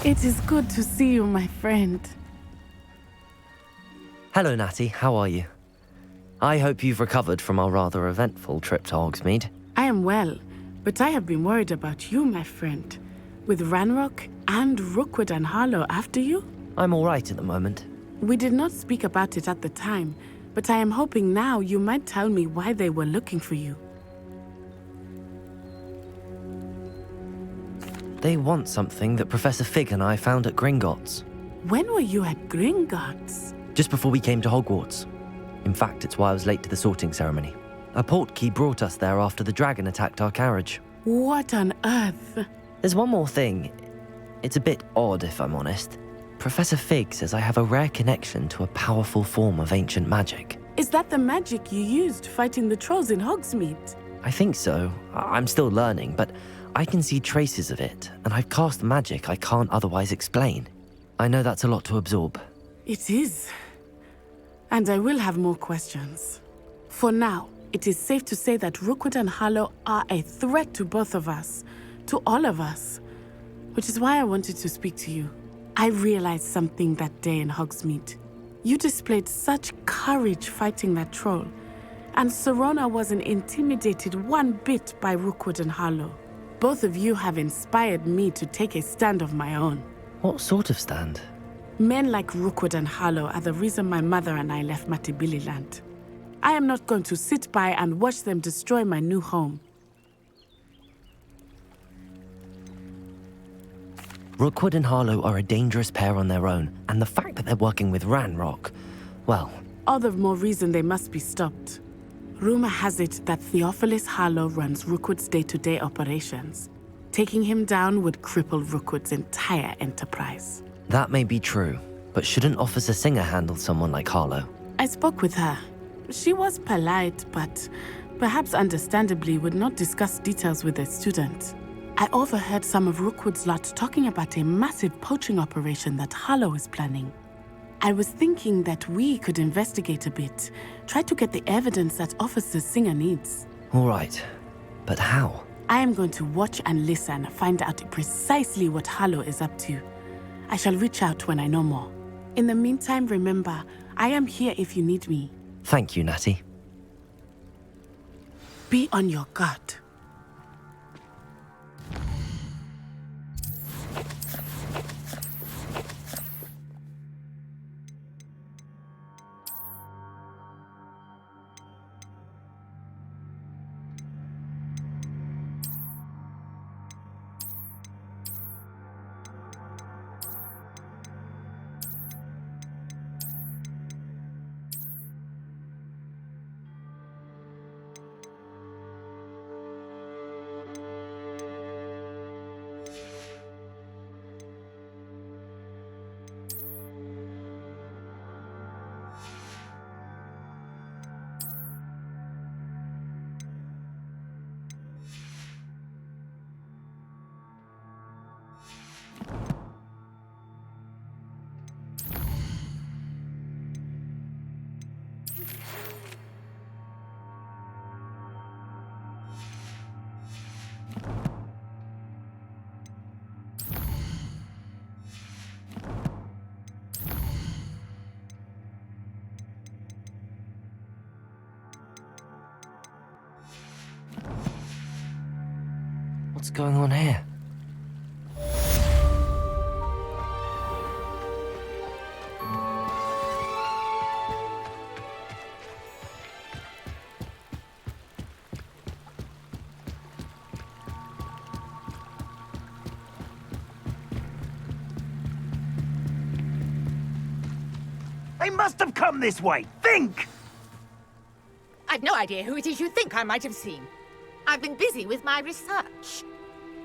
It is good to see you, my friend. Hello, Natty. How are you? I hope you've recovered from our rather eventful trip to Hogsmeade. I am well, but I have been worried about you, my friend. With Ranrock and Rookwood and Harlow after you? I'm all right at the moment. We did not speak about it at the time, but I am hoping now you might tell me why they were looking for you. They want something that Professor Fig and I found at Gringotts. When were you at Gringotts? Just before we came to Hogwarts. In fact, it's why I was late to the sorting ceremony. A portkey brought us there after the dragon attacked our carriage. What on earth? There's one more thing. It's a bit odd, if I'm honest. Professor Fig says I have a rare connection to a powerful form of ancient magic. Is that the magic you used fighting the trolls in Hogsmeade? I think so. I'm still learning, but I can see traces of it, and I've cast magic I can't otherwise explain. I know that's a lot to absorb. It is. And I will have more questions. For now, it is safe to say that Rookwood and Harlow are a threat to both of us, to all of us, which is why I wanted to speak to you. I realized something that day in Hogsmeade. You displayed such courage fighting that troll, and Serona wasn't intimidated one bit by Rookwood and Harlow. Both of you have inspired me to take a stand of my own. What sort of stand? Men like Rookwood and Harlow are the reason my mother and I left Matabeleland. I am not going to sit by and watch them destroy my new home. Rookwood and Harlow are a dangerous pair on their own, and the fact that they're working with Ranrock, well... All the more reason they must be stopped. Rumor has it that Theophilus Harlow runs Rookwood's day-to-day operations. Taking him down would cripple Rookwood's entire enterprise. That may be true, but shouldn't Officer Singer handle someone like Harlow? I spoke with her. She was polite, but perhaps understandably would not discuss details with a student. I overheard some of Rookwood's lot talking about a massive poaching operation that Harlow is planning. I was thinking that we could investigate a bit, try to get the evidence that Officer Singer needs. All right, but how? I am going to watch and listen, find out precisely what Harlow is up to. I shall reach out when I know more. In the meantime, remember, I am here if you need me. Thank you, Natty. Be on your guard. What's going on here? They must have come this way. Think! I've no idea who it is you think I might have seen. I've been busy with my research.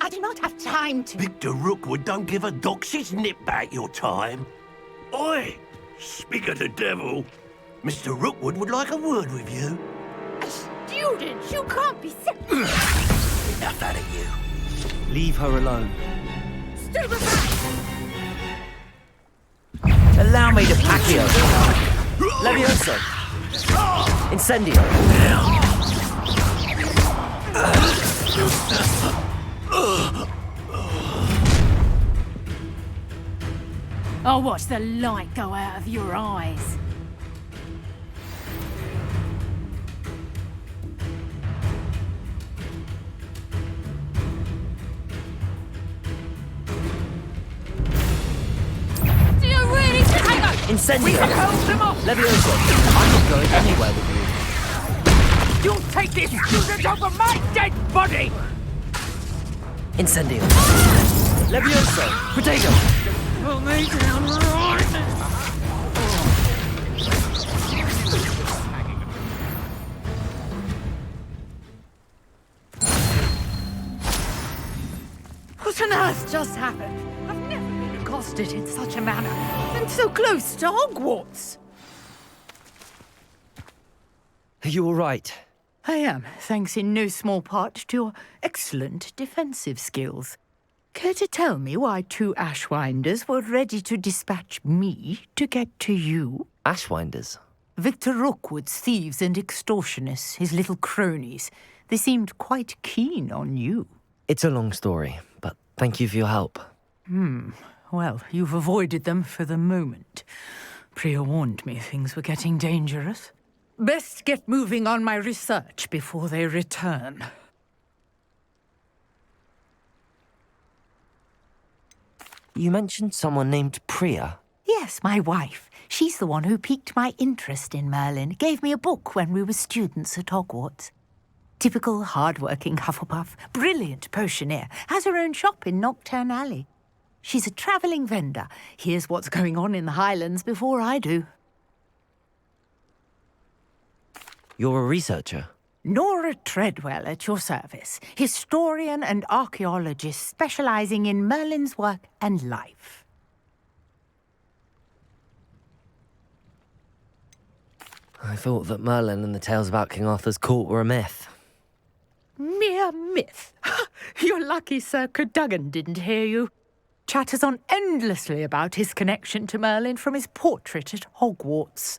I do not have time to... Victor Rookwood don't give a doxy's nip back your time. Oi! Speak of the devil. Mr. Rookwood would like a word with you. A student? You can't be sick. Enough out of you. Leave her alone. Stupefy! Allow me to Pacquiao. Levioso. Incendio. I'll watch the light go out of your eyes. Do you really think I know? Incendio! We held them off! Levioso! I'm not going anywhere with you. You'll take this student over my dead body! Incendio! Levioso! Potato! Pull me down right now. What on earth just happened? I've never been accosted in such a manner. And so close to Hogwarts. Are you all right? I am, thanks in no small part to your excellent defensive skills. Care to tell me why 2 Ashwinders were ready to dispatch me to get to you? Ashwinders? Victor Rookwood's thieves and extortionists, his little cronies. They seemed quite keen on you. It's a long story, but thank you for your help. Well, you've avoided them for the moment. Priya warned me things were getting dangerous. Best get moving on my research before they return. You mentioned someone named Priya. Yes, my wife. She's the one who piqued my interest in Merlin. Gave me a book when we were students at Hogwarts. Typical hard-working Hufflepuff, brilliant potioneer, has her own shop in Knockturn Alley. She's a travelling vendor. Hears what's going on in the Highlands before I do. You're a researcher? Nora Treadwell at your service, historian and archaeologist specialising in Merlin's work and life. I thought that Merlin and the tales about King Arthur's court were a myth. Mere myth. You're lucky Sir Cadogan didn't hear you. Chatters on endlessly about his connection to Merlin from his portrait at Hogwarts.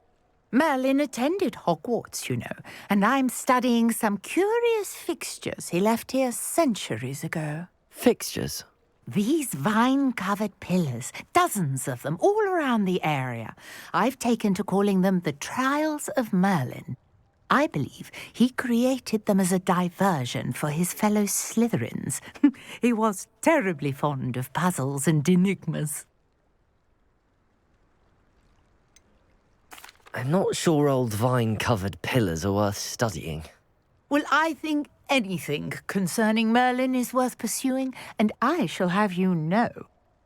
Merlin attended Hogwarts, you know, and I'm studying some curious fixtures he left here centuries ago. Fixtures? These vine-covered pillars, dozens of them, all around the area. I've taken to calling them the Trials of Merlin. I believe he created them as a diversion for his fellow Slytherins. He was terribly fond of puzzles and enigmas. I'm not sure old vine-covered pillars are worth studying. Well, I think anything concerning Merlin is worth pursuing, and I shall have you know,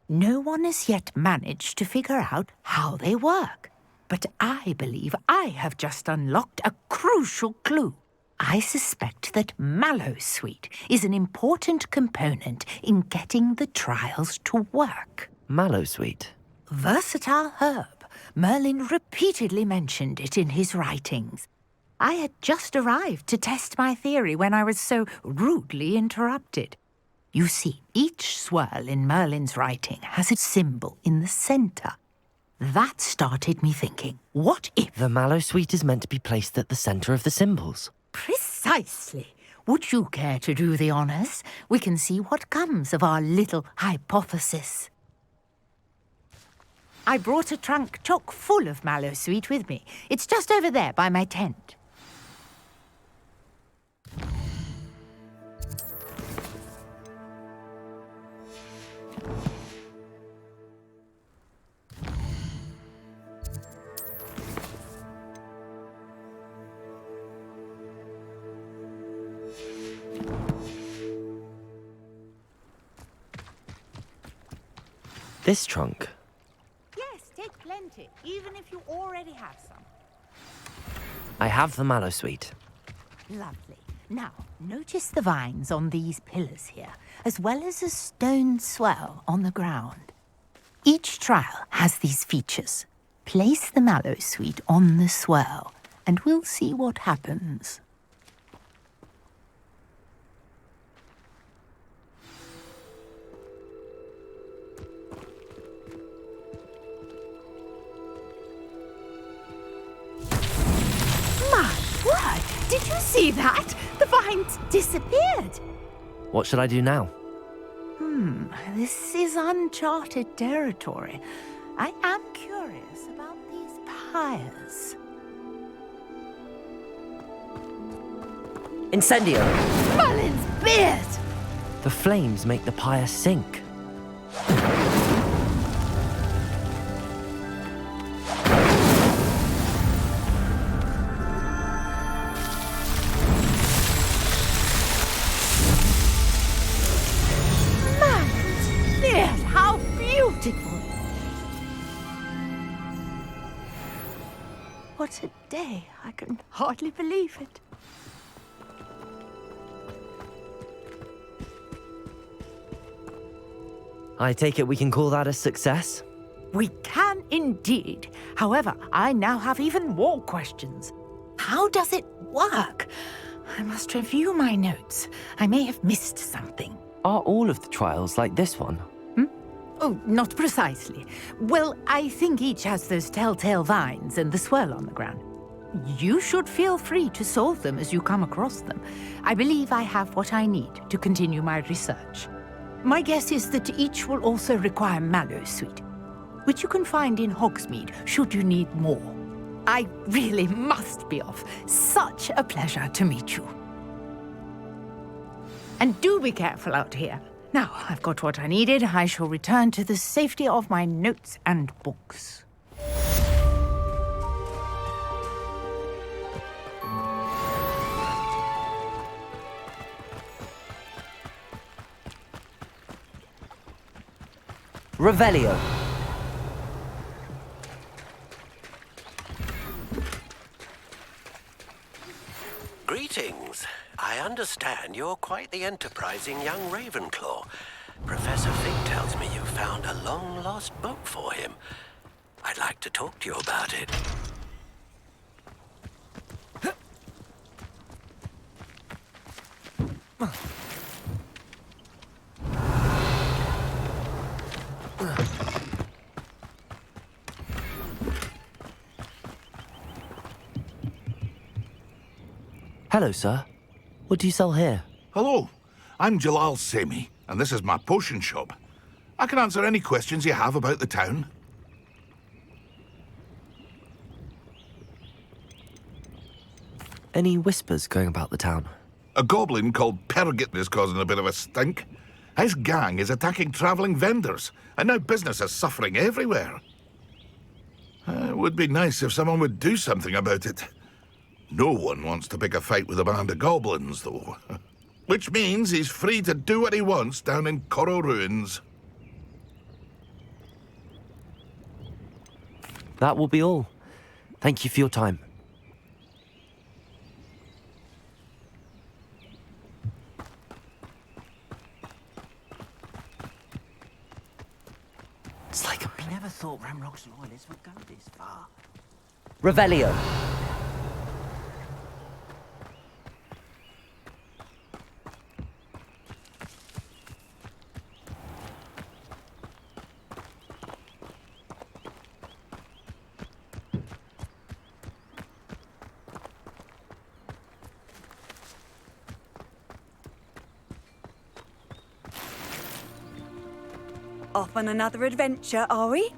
no one has yet managed to figure out how they work. But I believe I have just unlocked a crucial clue. I suspect that Mallowsweet is an important component in getting the trials to work. Mallowsweet? Versatile herb. Merlin repeatedly mentioned it in his writings. I had just arrived to test my theory when I was so rudely interrupted. You see, each swirl in Merlin's writing has a symbol in the centre. That started me thinking, what if... The Mallowsweet is meant to be placed at the centre of the symbols. Precisely. Would you care to do the honours? We can see what comes of our little hypothesis. I brought a trunk chock full of Mallowsweet with me. It's just over there by my tent. This trunk? Yes, take plenty, even if you already have some. I have the Mallowsweet. Lovely. Now, notice the vines on these pillars here, as well as a stone swell on the ground. Each trial has these features. Place the Mallowsweet on the swell, and we'll see what happens. Did you see that? The vines disappeared. What should I do now? This is uncharted territory. I am curious about these pyres. Incendio! Merlin's beard! The flames make the pyre sink. Merlin's beard! How beautiful! What a day! I can hardly believe it. I take it we can call that a success? We can indeed. However, I now have even more questions. How does it work? I must review my notes. I may have missed something. Are all of the trials like this one? Oh, not precisely. Well, I think each has those telltale vines and the swirl on the ground. You should feel free to solve them as you come across them. I believe I have what I need to continue my research. My guess is that each will also require mallow sweet, which you can find in Hogsmeade should you need more. I really must be off. Such a pleasure to meet you. And do be careful out here. Now I've got what I needed, I shall return to the safety of my notes and books. Revelio. Greetings. I understand you're quite the enterprising young Ravenclaw. Professor Fig tells me you found a long-lost book for him. I'd like to talk to you about it. Hello, sir. What do you sell here? Hello, I'm Jalal Semi, and this is my potion shop. I can answer any questions you have about the town. Any whispers going about the town? A goblin called Pergit is causing a bit of a stink. His gang is attacking travelling vendors, and now business is suffering everywhere. It would be nice if someone would do something about it. No one wants to pick a fight with a band of goblins, though. Which means he's free to do what he wants down in Coral Ruins. That will be all. Thank you for your time. It's like a... I never thought Ramrock's loyalists would go this far. Revelio. Off on another adventure, are we?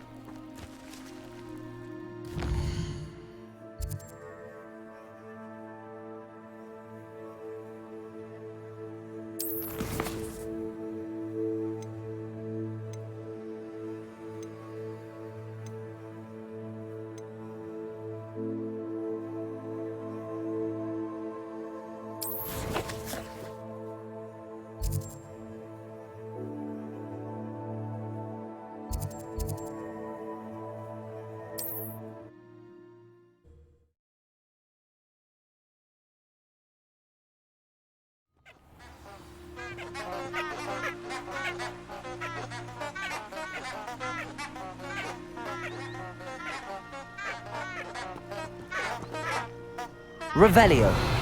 Revelio.